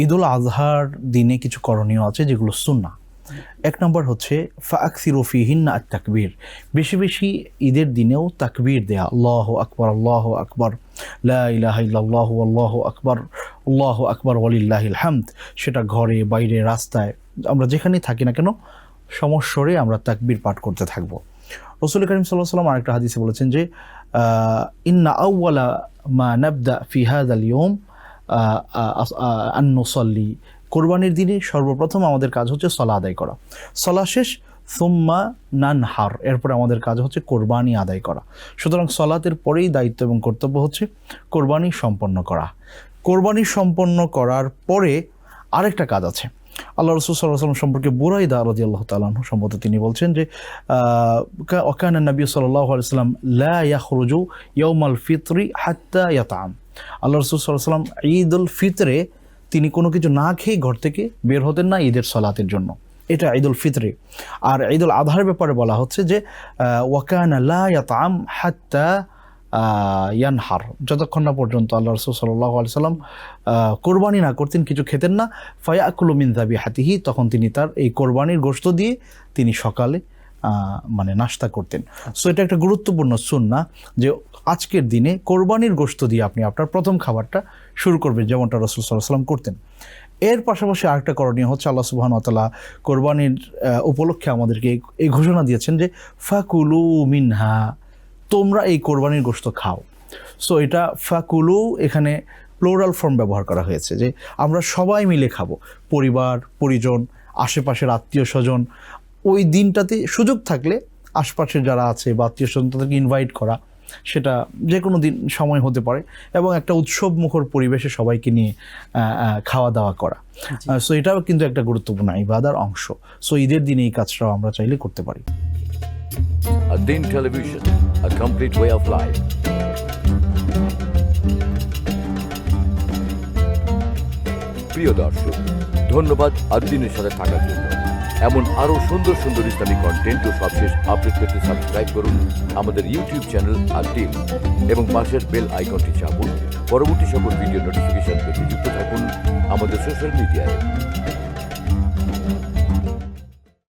ঈদুল আজহার দিনে কিছু করণীয় আছে যেগুলো সুন্নাহ। এক নম্বর হচ্ছে ফাআকসিরু ফিহিন্না আত-তাকবীর, বেশি বেশি ঈদের দিনেও তাকবীর দেয়া, আল্লাহু আকবার আল্লাহু আকবার, লা ইলাহা ইল্লাল্লাহু আল্লাহু আকবার ওয়ালিল্লাহিল হামদ। সেটা ঘরে বাইরে রাস্তায় আমরা যেখানেই থাকি না কেন সমস্বরে আমরা তাকবীর পাঠ করতে থাকবো। রাসূল করিম সাল্লাল্লাহু আলাইহি ওয়াসাল্লাম আরেকটা হাদিসে বলেছেন যে ইন্না আউওয়ালা মা নাবদা ফি হাযাল ইয়াউম আন নুসাল্লি, কোরবানির দিনে সর্বপ্রথম আমাদের কাজ হচ্ছে সলা আদায় করা, সলা শেষ সুম্মা নানহার, এরপরে আমাদের কাজ হচ্ছে কোরবানি আদায় করা। সুতরাং সলাতের পরেই দায়িত্ব এবং কর্তব্য হচ্ছে কোরবানি সম্পন্ন করা। কোরবানি সম্পন্ন করার পরে আরেকটা কাজ আছে। আল্লাহ রাসূল সাল্লাল্লাহু আলাইহি ওয়াসাল্লাম সম্পর্কে বুরাইদা রাদিয়াল্লাহু তাআলা আনহু সম্ভবত তিনি বলছেন যে ওয়াকানা নবী সাল্লাল্লাহু আলাইহি ওয়াসাল্লাম লা ইয়াখরুজু ইয়াউমাল ফিতরি হাত্তা ইয়াতাম। আল্লাহ রাসূল সাল্লাল্লাহু আলাইহি ওয়াসাল্লাম ঈদুল ফিতরে তিনি কোনো কিছু না খেয়ে ঘর থেকে বের হতেন না ঈদের সলাতের জন্য, এটা ঈদুল ফিতরে। আর ঈদুল আজহার ব্যাপারে বলা হচ্ছে যে ওয়াকানা লা ইয়াতাম হাত্তা ইয়ানহার, যতক্ষণ না পর্যন্ত আল্লাহ রাসূল সাল্লাল্লাহু আলাইহি ওয়াসাল্লাম কোরবানি না করতেন, কিছু খেতেন না, ফায়াকুলু মিন যাবিহাতিহি, তখন তিনি তার এই কোরবানির গোশত দিয়ে তিনি সকালে মানে নাস্তা করতেন। সো এটা একটা গুরুত্বপূর্ণ সুন্নাহ যে আজকের দিনে কোরবানির গোশত দিয়ে আপনি আপনার প্রথম খাবারটা শুরু করবেন, যেমনটা রাসূল সাল্লাল্লাহু আলাইহি ওয়াসাল্লাম করতেন। এর পাশাপাশি আরেকটা করণীয় হচ্ছে আল্লাহ সুবহানাহু ওয়া তাআলা কোরবানির উপলক্ষে আমাদেরকে এই ঘোষণা দিয়েছেন যে ফাকুলু মিনহা, তোমরা এই কোরবানির গোশত খাও। সো এটা ফাকুলু এখানে প্লোরাল ফর্ম ব্যবহার করা হয়েছে যে আমরা সবাই মিলে খাবো, পরিবার পরিজন আশেপাশের আত্মীয় স্বজন। ওই দিনটাতে সুযোগ থাকলে আশপাশের যারা আছে বা আত্মীয় স্বজন তাদেরকে ইনভাইট করা, সেটা যে কোনো দিন সময় হতে পারে, এবং একটা উৎসব মুখর পরিবেশে সবাইকে নিয়ে খাওয়া দাওয়া করা। সো এটাও কিন্তু একটা গুরুত্বপূর্ণ ইবাদার অংশ। সো ঈদের দিনে এই কাজটাও আমরা চাইলে করতে পারি। Ad-Din Television, a complete way of life. প্রিয় দর্শক, ধন্যবাদ ad-Din-এর সাথে থাকার জন্য। এমন আরো সুন্দর সুন্দর ইসলামিক কন্টেন্ট ও সবশেষ আপডেট পেতে সাবস্ক্রাইব করুন আমাদের ইউটিউব চ্যানেল ad-Din এবং পাশের বেল আইকনটি চাপুন। পরবর্তী সকল ভিডিও নোটিফিকেশন পেতে যুক্ত থাকুন আমাদের সোশ্যাল মিডিয়ায়।